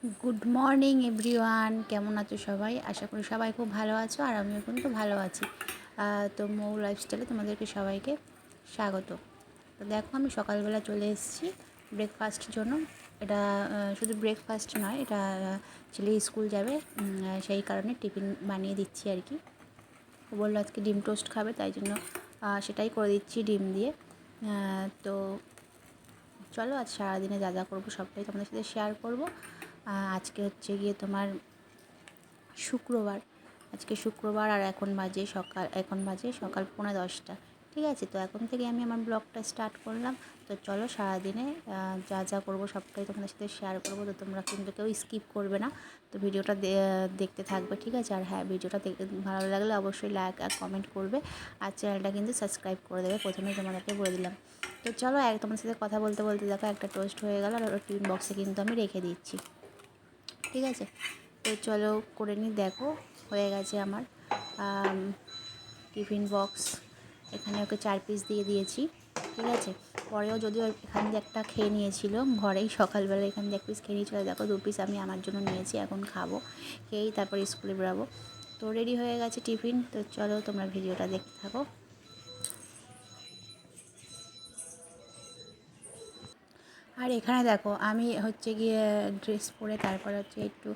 Good morning everyone, কেমন আছো সবাই? আশা করি সবাই খুব ভালো আছো, আর আমিও কিন্তু ভালো আছি। তো মৌ লাইফস্টাইলে তোমাদেরকে সবাইকে স্বাগত। তো দেখো, আমি সকালবেলা চলে এসেছি ব্রেকফাস্টের জন্য। এটা শুধু ব্রেকফাস্ট নয়, এটা ছেলে স্কুল যাবে, সেই কারণে টিফিন বানিয়ে দিচ্ছি আর কি। ও বললো আজকে ডিম টোস্ট খাবে, তাই জন্য সেটাই করে দিচ্ছি ডিম দিয়ে। তো চলো, আজ সারাদিনে যা যা করবো সবটাই তোমাদের সাথে শেয়ার করব। আজকে হচ্ছে গিয়ে তোমার শুক্রবার। আজকে শুক্রবার, আর এখন বাজে সকাল 9:45। ঠিক আছে, তো এখন থেকে আমি আমার ব্লগটা স্টার্ট করলাম। তো চলো, সারাদিনে যা যা করবো সবটাই তোমাদের সাথে শেয়ার করবো। তো তোমরা কিন্তু কেউ স্কিপ করবে না, তো ভিডিওটা দেখতে থাকবে, ঠিক আছে? আর হ্যাঁ, ভিডিওটা ভালো লাগলে অবশ্যই লাইক আর কমেন্ট করবে, আর চ্যানেলটা কিন্তু সাবস্ক্রাইব করে দেবে, প্রথমেই তোমাদেরকে বলে দিলাম। তো চলো, তোমার সাথে কথা বলতে বলতে দেখো একটা টোস্ট হয়ে গেল, আর টিফিন বক্সে কিন্তু আমি রেখে দিচ্ছি, ঠিক আছে? তো চলো করে নিই। দেখো, হয়ে গেছে আমার টিফিন বক্স। এখানে ওকে 4 পিস দিয়ে দিয়েছি, ঠিক আছে? পরেও যদিও এখান দিয়ে একটা খেয়ে নিয়েছিল ঘরেই, সকালবেলা এখান দিয়ে 1 পিস খেয়ে নিয়েছিল। দেখো, 2 পিস আমি আমার জন্য নিয়েছি, এখন খাবো, খেয়েই তারপর স্কুলে বেরাবো। তো রেডি হয়ে গেছে টিফিন। তো চলো, তোমরা ভিডিওটা দেখতে থাকো। আর এখানে দেখো, আমি হচ্ছে গিয়ে ড্রেস পরে তারপর হচ্ছে একটু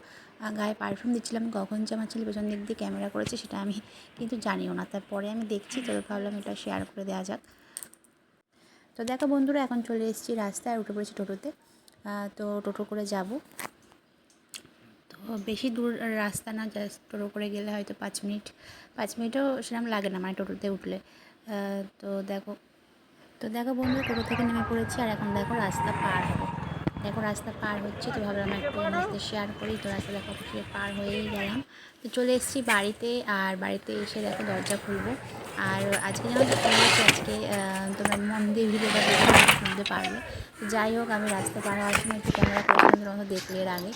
গায়ে পারফিউম দিচ্ছিলাম। কখন যে আমার ছেলে পেছন দিক দিয়ে ক্যামেরা করেছে সেটা আমি কিন্তু জানিও না, তারপরে আমি দেখছি, তো ভাবলাম এটা শেয়ার করে দেওয়া যাক। তো দেখো বন্ধুরা, এখন চলে এসেছি রাস্তায়, উঠে পড়েছি টোটোতে। তো টোটো করে যাব। তো বেশি দূর রাস্তা না, জাস্ট টোটো করে গেলে হয়তো 5 মিনিটও সেরকম লাগে না, মানে টোটোতে উঠলে। তো দেখো বন্ধুরা, টোটো থেকে নেমে পড়েছি, আর এখন দেখো রাস্তা পার হবো। দেখো রাস্তা পার হচ্ছে, তো ভাবলাম একটু তোমাদের সাথে শেয়ার করি। তো রাস্তা দেখো সে পার হয়েই গেলাম। তো চলে এসেছি বাড়িতে, আর বাড়িতে এসে দেখো দরজা খুলবো। আর আজকে যেন কী হয়েছে, আজকে তোমরা মন দিয়ে ভিডিওটা দেখে শুনতে পারবে। তো যাই হোক, আমি রাস্তা পার হওয়ার সময় একটু ক্যামেরা করেছিলাম, তোমরা দেখলে এর আগে।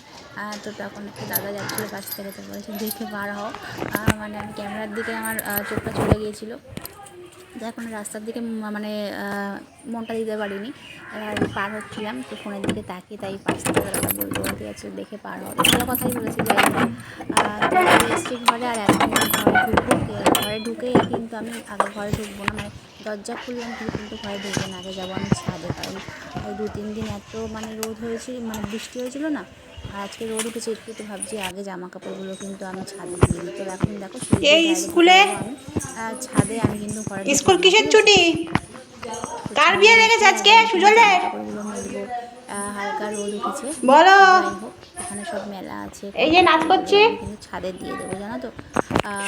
তো তখন একটা দাদা যাচ্ছিলো পাশ থেকে, তো বলেছে দেখে পার হও। মানে আমি ক্যামেরার দিকে আমার চোখটা চলে গিয়েছিলো, এখন রাস্তার দিকে মানে মনটা দিতে পারিনি। এবার পার হচ্ছিলাম, তো ফোনের দিকে তাকিয়ে, তাই পাশ থেকে দাদা বলতে যাচ্ছে দেখে পার হও। ভালো কথাই বলেছে, যাই হোক। তো চলে এসেছি ঘরে, আর এখন ঘরে ঢুকবো। ঘরে ঢুকেই কিন্তু আমি আগে ঘরে ঢুকবো না, মানে দরজা খুললাম কিন্তু ঘরে ঢুকবো না, আগে যাবো আমি ছাদে। কারণ ওই 2-3 দিন এত মানে রোদ হয়েছে, মানে বৃষ্টি হয়েছিল না, আর আজকে রোদ উঠেছে একটু, তো ভাবছি আগে জামা কাপড়গুলো কিন্তু আমি ছাদে দিয়ে দিই। তো এখন দেখো, সিঁড়ি দিয়ে এই ডাইরেক্ট ঢুকে স্কুলে যাবো আমি ছাদে, আমি কিন্তু ঘরে ঢুকবো স্কুল না, কিসের ঠিক আছে? ছুটি? তো কার ছাদে বিয়ে ঢুকে রেখেছে আজকে এখন কিন্তু সুজলে? জামা কাপড়গুলো মেলবো। হালকা রোদ উঠেছে, বলো। তো যাই হোক, এখানে সব মেলা আছে এই যে কাপড়, নাচ তো এগুলো করছি, আমি কিন্তু ছাদে দিয়ে দেবো, জানো তো।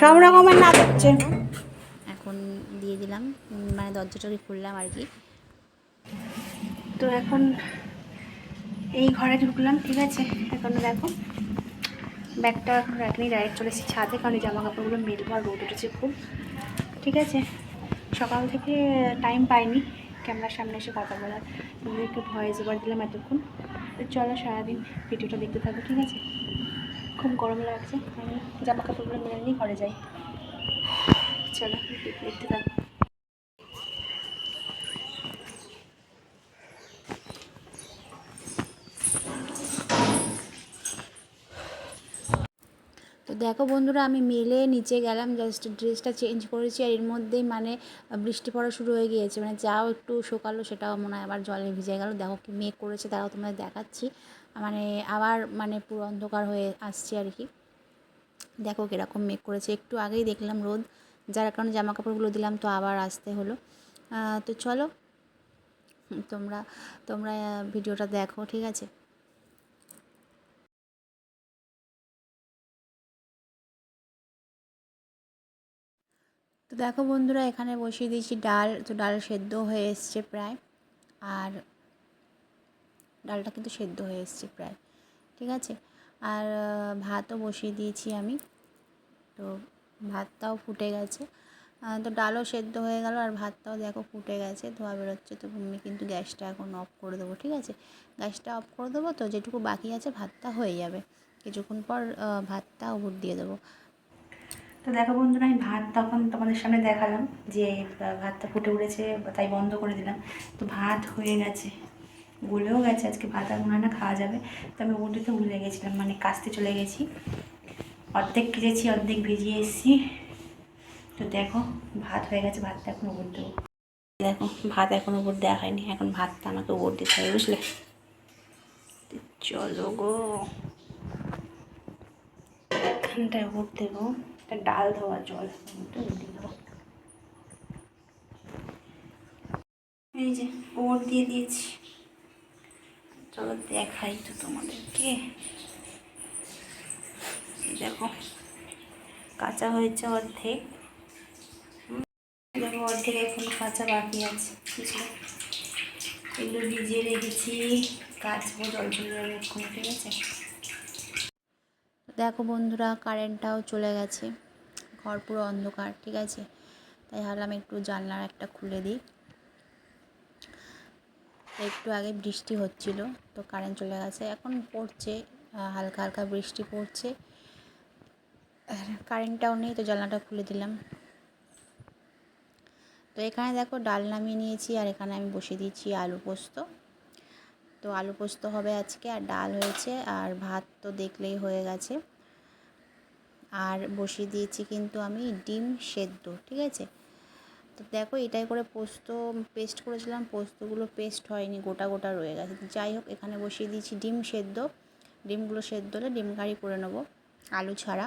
সব মানে রকমের নাচ তো হচ্ছে। দেখো, এখন দিয়ে দিলাম, মানে দরজাটাকে খুললাম আর কি। তো এখন এই ঘরে ঢুকলাম, ঠিক আছে? এখন দেখো, ব্যাগটা এখন রাখিনি, ডাইরেক্ট চলে এসেছি ছাদে, কারণ এই জামা কাপড়গুলো মেলবো, আর রোদ উঠেছে খুব, ঠিক আছে? সকাল থেকে টাইম পাইনি ক্যামেরার সামনে এসে কথা বলার, একটু ভয়েস ওভার দিলাম এতক্ষণ। তো চলো, সারাদিন ভিডিওটা দেখতে থাকো, ঠিক আছে? খুব গরম লাগছে, আমি জামা কাপড়গুলো মেলে নিয়ে ঘরে যাই। চলো, দেখতে থাকো। তো দেখো বন্ধুরা, আমি মেলে নিচে গেলাম, জাস্ট ড্রেসটা চেঞ্জ করেছি, আর এর মধ্যেই মানে বৃষ্টি পড়া শুরু হয়ে গিয়েছে, মানে যাও একটু শোকালো সেটাও মনে হয় আবার জলে ভিজে গেল। দেখো কি মেঘ করেছে, তারাও তোমাদের দেখাচ্ছি, মানে আবার মানে পুরো অন্ধকার হয়ে আসছে আর কি। দেখো কীরকম মেঘ করেছে, একটু আগেই দেখলাম রোদ, যার কারণে জামা কাপড়গুলো দিলাম, তো আবার আসতে হলো। তো চলো, তোমরা তোমরা ভিডিওটা দেখো, ঠিক আছে? তো দেখো বন্ধুরা, এখানে বসিয়ে দিয়েছি ডাল, তো ডাল সেদ্ধ হয়ে এসছে প্রায়, আর ডালটা কিন্তু সেদ্ধ হয়ে এসছে প্রায়, ঠিক আছে? আর ভাতও বসিয়ে দিয়েছি আমি, তো ভাতটাও ফুটে গেছে। তো ডালও সেদ্ধ হয়ে গেল, আর ভাতটাও দেখো ফুটে গেছে, ধোয়া বেরোচ্ছে। তো আমি কিন্তু গ্যাসটা এখন অফ করে দেবো, ঠিক আছে? গ্যাসটা অফ করে দেবো, তো যেটুকু বাকি আছে ভাতটা হয়ে যাবে, কিছুক্ষণ পর ভাতটা উপর দিয়ে দেবো। তো দেখো বন্ধুরা, আমি ভাত তখন তোমাদের সামনে দেখালাম যে ভাতটা ফুটে উঠেছে, তাই বন্ধ করে দিলাম। তো ভাত হয়ে গেছে, গলেও গেছে, আজকে ভাত আর মনে হয় না খাওয়া যাবে। তো আমি উপর দিতে ভুলে গেছিলাম, মানে কাচতে চলে গেছি, অর্ধেক কেটেছি অর্ধেক ভিজিয়ে এসেছি। তো দেখো ভাত হয়ে গেছে, ভাতটা এখন উপর দেবো। দেখো ভাত এখন উপর দেওয়া হয়নি, এখন ভাতটা আমাকে উপর দিতে হবে, বুঝলে। চলো গো, এখানটায় উপর দেবো। একটা ডাল ধোয়া জল দিয়ে দেবো। এই যে উপর দিয়ে দিয়েছি। চলো দেখাই তো তোমাদেরকে। দেখো কাঁচা হয়েছে অর্ধেক, দেখো অর্ধেক এখন কাঁচা বাকি আছে, বুঝলে। এগুলো ভিজিয়ে রেখেছি, কাচবো জল চলে যাবে এক্ষুনি, ঠিক আছে। দেখো বন্ধুরা, কারেন্টটাও চলে গেছে, ঘর পুরো অন্ধকার, ঠিক আছে। তাই ভাবলাম একটু জানলার একটা খুলে দিই। একটু আগে বৃষ্টি হচ্ছিল, তো কারেন্ট চলে গেছে, এখন পড়ছে হালকা হালকা বৃষ্টি পড়ছে, কারেন্টটাও নেই, তো জানলাটা খুলে দিলাম। তো এখানে দেখো ডাল নামিয়ে নিয়েছি, আর এখানে আমি বসিয়ে দিয়েছি আলু পোস্ত। তো আলু পোস্ত হবে আজকে, আর ডাল হয়েছে, আর ভাত তো দেখলেই হয়ে গেছে। আর বসিয়ে দিয়েছি কিন্তু আমি ডিম সেদ্ধ, ঠিক আছে। তো দেখো এটাই করে পোস্ত পেস্ট করেছিলাম, পোস্তগুলো পেস্ট হয়নি, গোটা গোটা রয়ে গেছে। যাই হোক, এখানে বসিয়ে দিয়েছি ডিম সেদ্ধ। ডিমগুলো সেদ্ধ হলে ডিম কারি করে নেবো, আলু ছাড়া।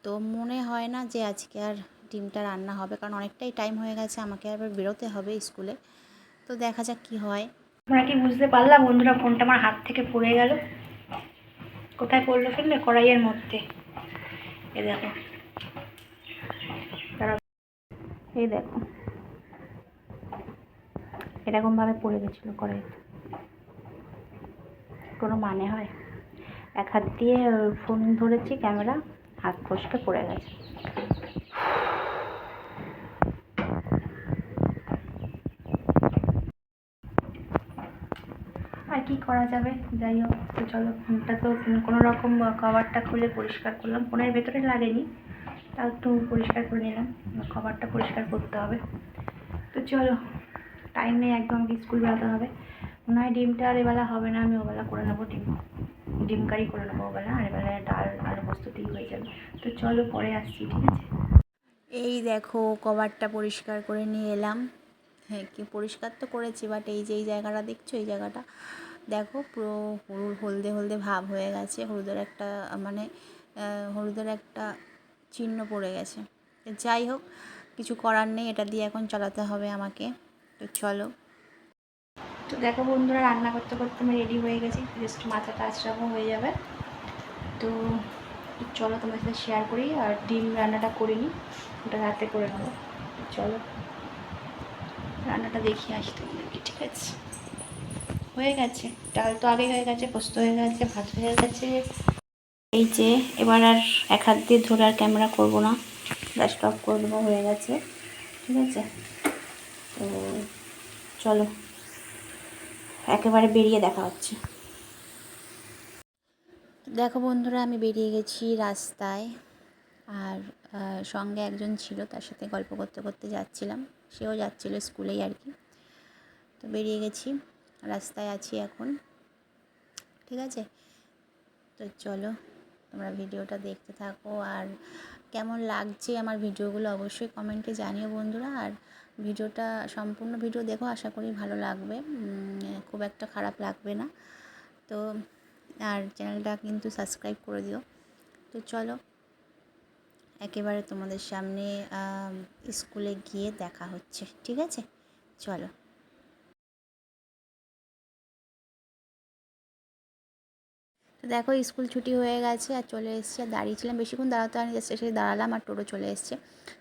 তো মনে হয় না যে আজকে আর ডিমটা রান্না হবে, কারণ অনেকটাই টাইম হয়ে গেছে, আমাকে আবার বেরোতে হবে স্কুলে। তো দেখা যাক কী হয়। তোমরা কি বুঝতে পারলা বন্ধুরা, ফোনটা আমার হাত থেকে পড়ে গেল। কোথায় পড়লো ফেললে? কড়াইয়ের মধ্যে। এ দেখো, এই দেখো এরকমভাবে পড়ে গেছিলো কড়াইতে। কোনো মানে হয়? এক হাত দিয়ে ফোন ধরেছি, ক্যামেরা, হাত ফসকে পড়ে গেছে। আর কি করা যাবে, যাই হোক। তো চলো, ফোনটা তো কোনো রকম কভারটা খুলে পরিষ্কার করলাম, ফোনের ভেতরে লাগেনি, তাও একটু পরিষ্কার করে নিলাম, কভারটা পরিষ্কার করতে হবে। তো চলো, টাইম নেই একদম, আমাকে স্কুল বেরোতে হবে। মনে হয় ডিমটা আর এবেলা হবে না, আমি ওবেলা করে নেবো, ডিম কারি করে নেবো ওবেলা, আর এবেলায় ডাল আলু পোস্ততেই হয়ে যাবে। তো চলো পরে আসছি, ঠিক আছে। এই দেখো কভারটা পরিষ্কার করে নিয়ে এলাম। হ্যাঁ, কি পরিষ্কার তো করেছি, বাট এই যে এই জায়গাটা দেখছো, এই জায়গাটা দেখো পুরো হলদে হলদে ভাব হয়ে গেছে, হলুদের একটা মানে হলুদের একটা চিহ্ন পড়ে গেছে। যাই হোক, কিছু করার নেই, এটা দিয়ে এখন চালাতে হবে আমাকে। তো চলো। তো দেখো বন্ধুরা, রান্না করতে করতে আমি রেডি হয়ে গেছি, জাস্ট মাথাটা আঁচড়াবো হয়ে যাবে। তো চলো তোমার সাথে শেয়ার করি, আর ডিম রান্নাটা করিনি, ওটা রাতে করে নেবো। চলো রান্নাটা দেখিয়ে আসি তোমাদেরকে, ঠিক আছে। হয়ে গেছে, ডাল তো আগে হয়ে গেছে, পোস্ত হয়ে গেছে, ভাত হয়ে গেছে। এই যে এবার আর এক হাত দিয়ে ধরে আর ক্যামেরা করবো না, গ্যাস অফ করে দেবো, হয়ে গেছে, ঠিক আছে। তো চলো একেবারে বেরিয়ে দেখা হচ্ছে। দেখো বন্ধুরা, আমি বেরিয়ে গেছি রাস্তায়, আর সঙ্গে একজন ছিল, তার সাথে গল্প করতে করতে যাচ্ছিলাম, সেও যাচ্ছিলো স্কুলেই আর কি। তো বেরিয়ে গেছি, রাস্তায় আছি এখন, ঠিক আছে। তো চলো তোমরা ভিডিওটা দেখতে থাকো, আর কেমন লাগছে আমার ভিডিওগুলো অবশ্যই কমেন্টে জানিও বন্ধুরা। আর ভিডিওটা সম্পূর্ণ ভিডিও দেখো, আশা করি ভালো লাগবে, খুব একটা খারাপ লাগবে না। তো আর চ্যানেলটা কিন্তু সাবস্ক্রাইব করে দিও। তো চলো একেবারে তোমাদের সামনে স্কুলে গিয়ে দেখা হচ্ছে, ঠিক আছে। চলো। তো দেখো স্কুল ছুটি হয়ে গেছে, আর চলে এসেছি, আর দাঁড়িয়েছিলাম, বেশিক্ষণ দাঁড়াতে হয়নি, জাস্ট এসে দাঁড়ালাম, আর টোটো চলে এসছে।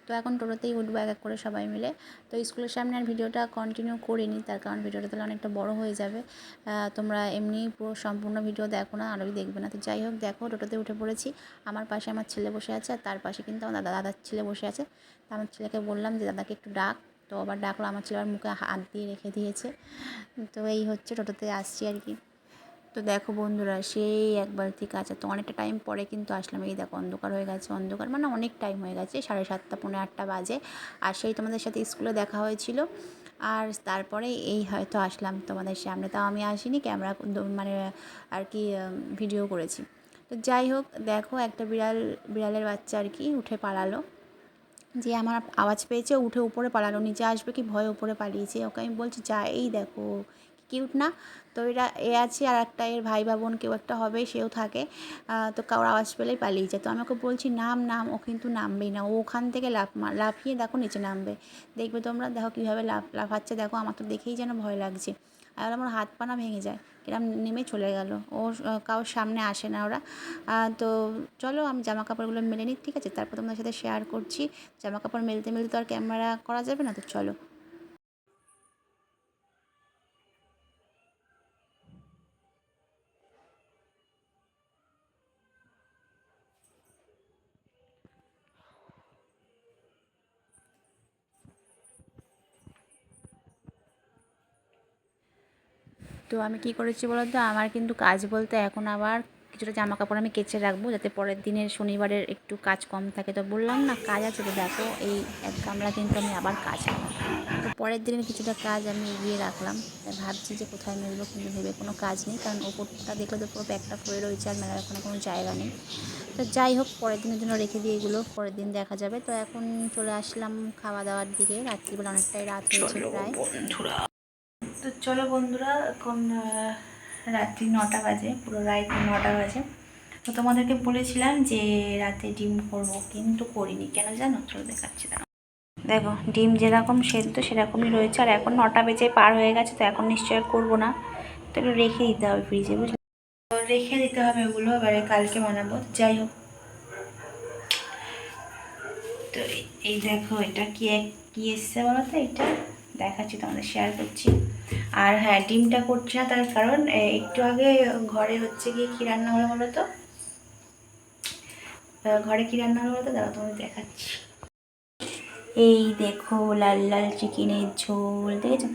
তো এখন টোটোতেই উঠবো এক এক করে সবাই মিলে। তো স্কুলের সামনে আর ভিডিওটা কন্টিনিউ করিনি, তার কারণ ভিডিওটা তাহলে অনেকটা বড় হয়ে যাবে। তোমরা এমনি পুরো সম্পূর্ণ ভিডিও দেখো না, আরোই দেখবে না। তো যাই হোক, দেখো টোটোতে উঠে পড়েছি, আমার পাশে আমার ছেলে বসে আছে, আর তার পাশে কিন্তু আমার দাদার ছেলে বসে আছে। তো আমার ছেলেকে বললাম যে দাদাকে একটু ডাক, তো আবার ডাকলো, আমার ছেলে আবার মুখে হাত দিয়ে রেখে দিয়েছে। তো এই হচ্ছে, টোটোতে আসছি আর কি। তো দেখো বন্ধুরা, সেই একবার ঠিক আছে, তো অনেকটা টাইম পরে কিন্তু আসলাম। এই দেখো অন্ধকার হয়ে গেছে, অন্ধকার মানে অনেক টাইম হয়ে গেছে, 7:30 পৌনে 8টা বাজে। আর সেই তোমাদের সাথে স্কুলে দেখা হয়েছিল, আর তারপরে এই হয়তো আসলাম তোমাদের সামনে, তাও আমি আসিনি, ক্যামেরা মানে আর কি ভিডিও করেছি। তো যাই হোক, দেখো একটা বিড়ালের বাচ্চা আর কি উঠে পালালো, যে আমার আওয়াজ পেয়েছে উঠে উপরে পালালো, নিচে আসবে কি ভয়ে উপরে পালিয়েছে। ওকে আমি বলছি যা, এই দেখো কিউট না? তো এরা আছে, আর একটা এর ভাই বা বোন কেউ একটা হবে, সেও থাকে। তো কারোর আওয়াজ পেলেই পালিয়ে যায়। তো আমি ওকে বলছি নাম, ও কিন্তু নামবেই না, ও ওখান থেকে লাফিয়ে দেখো নিচে নামবে, দেখবে তোমরা, দেখো কীভাবে লাফাচ্ছে, দেখো আমার তো দেখেই যেন ভয় লাগছে। আর আমার হাত পা না ভেঙে যায়, এরম নেমে চলে গেল। ও কারোর সামনে আসে না ওরা। তো চলো আমি জামা কাপড়গুলো মেলে নিই, ঠিক আছে, তারপর তোমাদের সাথে শেয়ার করছি। জামা কাপড় মেলতে তো আর ক্যামেরা করা যাবে না, তো চলো। তো আমি কি করেছি বলো তো, আমার কিন্তু কাজ বলতে এখন আবার কিছুটা জামা কাপড় আমি কেচে রাখবো, যাতে পরের দিনের শনিবারের একটু কাজ কম থাকে। তো বললাম না কাজ আছে, তো দেখো এই এক গামলা কিন্তু আমি আবার কাচবো। তো পরের দিনের কিছুটা কাজ আমি এগিয়ে রাখলাম। তাই ভাবছি যে কোথায় মেলবো, কিন্তু ভেবে কোনো কাজ নেই, কারণ ওপরটা দেখলে তো পুরো প্যাকটা পড়ে রয়েছে, আর মেলার কোনো জায়গা নেই। তো যাই হোক, পরের দিনের জন্য রেখে দিয়ে এগুলো পরের দিন দেখা যাবে। তো এখন চলে আসলাম খাওয়া দাওয়ার দিকে, রাত্রিবেলা অনেকটাই রাত হয়েছে প্রায়। তো চলো বন্ধুরা, এখন রাত্রি 9টা বাজে, পুরো রাত 9টা বাজে। তো তোমাদেরকে বলেছিলাম যে রাতে ডিম করবো, কিন্তু করিনি, কেন জানো? চলো দেখাচ্ছি, দাঁড়াও। দেখো ডিম যেরকম সেদ্ধ সেরকমই রয়েছে, আর এখন 9টা বেজে পার হয়ে গেছে, তো এখন নিশ্চয় আর করবো না। তো একটু রেখে দিতে হবে ফ্রিজে, বুঝলে? তো রেখে দিতে হবে ওগুলো, এবারে কালকে বানাবো। যাই হোক, তো এই দেখো এটা কি এসছে বলো তো, এটা দেখাচ্ছি, তোমাদের শেয়ার করছি। আর হ্যাঁ, ডিমটা করছি না, তার কারণ একটু আগে ঘরে হচ্ছে গিয়ে কী রান্না হলো বলো তো, ঘরে কী রান্না হলো বলো তো, দাঁড়াও তোমাদের দেখাচ্ছি। এই দেখো লাল লাল চিকেনের ঝোল, দেখেছো?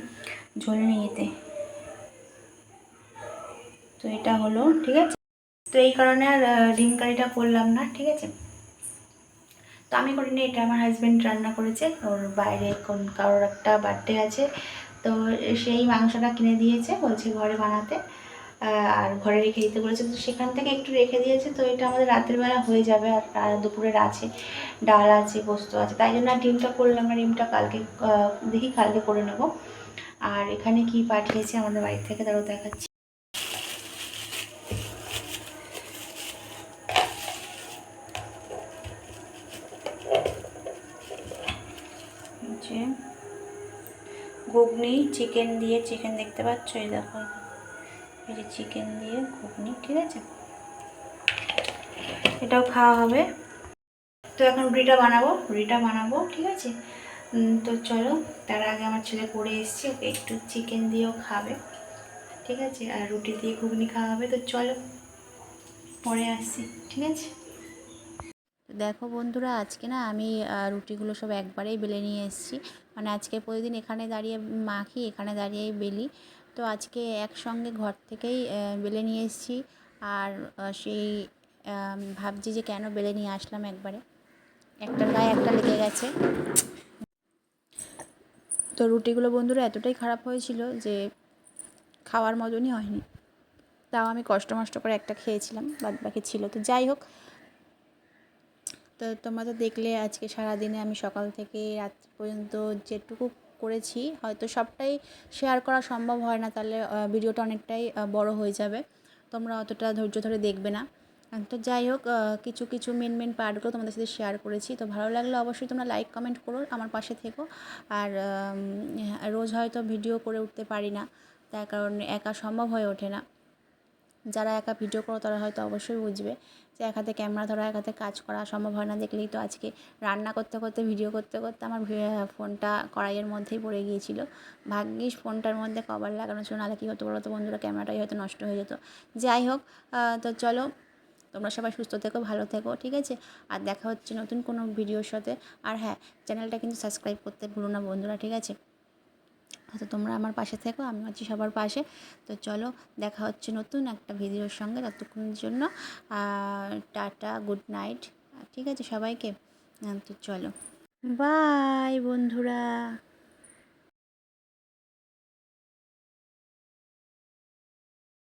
ঝোল নিয়ে এতে, তো এটা হলো, ঠিক আছে। তো এই কারণে আর ডিম কারিটা করলাম না, ঠিক আছে। তো আমি করিনি, এটা আমার হাজব্যান্ড রান্না করেছে। ওর বাইরে কারোর একটা বার্থডে আছে, তো সেই মাংসটা কিনে দিয়েছে, বলছে ঘরে বানাতে, আর ঘরে রেখে দিতে বলেছে। তো সেখান থেকে একটু রেখে দিয়েছে, তো এটা আমাদের রাতের বেলা হয়ে যাবে। আর দুপুরের আছে, ডাল আছে, পোস্ত আছে, তাই জন্য আর ডিমটা করলাম না। ডিমটা কালকে দেখি কালকে করে নেব। আর এখানে কি পাঠিয়েছে আমাদের বাড়ি থেকে, তারও দেখাচ্ছি। যে ঘুগনি চিকেন দিয়ে, চিকেন দেখতে পাচ্ছ, এই দেখো, এই যে চিকেন দিয়ে ঘুগনি, ঠিক আছে, এটাও খাওয়া হবে। তো এখন রুটিটা বানাবো, ঠিক আছে। তো চলো, তার আগে আমার ছেলে পড়ে এসছে, ওকে একটু চিকেন দিয়েও খাবে, ঠিক আছে, আর রুটি দিয়ে ঘুগনি খাওয়া হবে। তো চলো পরে আসছি, ঠিক আছে। দেখো বন্ধুরা, আজকে না আমি রুটিগুলো সব একবারেই বেলে নিয়ে এসেছি। মানে আজকে প্রতিদিন এখানে দাঁড়িয়ে মাখি, এখানে দাঁড়িয়েই বেলি। তো আজকে একসঙ্গে ঘর থেকেই বেলে নিয়ে এসেছি। আর সেই ভাবছি যে কেন বেলে নিয়ে আসলাম একবারে, একটার গায়ে একটা লেগে গেছে। তো রুটিগুলো বন্ধুরা এতটাই খারাপ হয়েছিল যে খাওয়ার মতনই হয়নি। তাও আমি কষ্ট মষ্ট করে একটা খেয়েছিলাম, বাদ বাকি ছিল। তো যাই হোক, তো তোমরা তো দেখলে আজকে সারাদিনে আমি সকাল থেকে রাত্রি পর্যন্ত যেটুকু করেছি, হয়তো সবটাই শেয়ার করা সম্ভব হয় না, তাহলে ভিডিওটা অনেকটাই বড় হয়ে যাবে, তোমরা অতটা ধৈর্য ধরে দেখবে না। তো যাই হোক, কিছু কিছু মেন পার্টগুলো তোমাদের সাথে শেয়ার করেছি। তো ভালো লাগলে অবশ্যই তোমরা লাইক কমেন্ট করো, আমার পাশে থেকো। আর রোজ হয়তো ভিডিও করে উঠতে পারি না, তার কারণ একা সম্ভব হয়ে ওঠে না। যারা একা ভিডিও করো তারা হয়তো অবশ্যই বুঝবে যে এক হাতে ক্যামেরা ধরা, এক হাতে কাজ করা সম্ভব হয় না। দেখলেই তো আজকে রান্না করতে করতে, ভিডিও করতে করতে আমার ফোনটা কড়াইয়ের মধ্যেই পড়ে গিয়েছিল। ভাগ্যিস ফোনটার মধ্যে কভার লাগানো ছিল, নাহলে কী হতো বলো তো বন্ধুরা, ক্যামেরাটাই হয়তো নষ্ট হয়ে যেত। যাই হোক, তো চলো, তোমরা সবাই সুস্থ থেকো, ভালো থেকো, ঠিক আছে। আর দেখা হচ্ছে নতুন কোনো ভিডিওর সাথে। আর হ্যাঁ, চ্যানেলটা কিন্তু সাবস্ক্রাইব করতে ভুলো না বন্ধুরা, ঠিক আছে। তো তোমরা আমার পাশে থেকো, আমি আছি সবার পাশে। তো চলো, দেখা হচ্ছে নতুন একটা ভিডিওর সঙ্গে, ততক্ষণের জন্য টাটা, গুড নাইট, ঠিক আছে সবাইকে। তো চলো, বাই বন্ধুরা।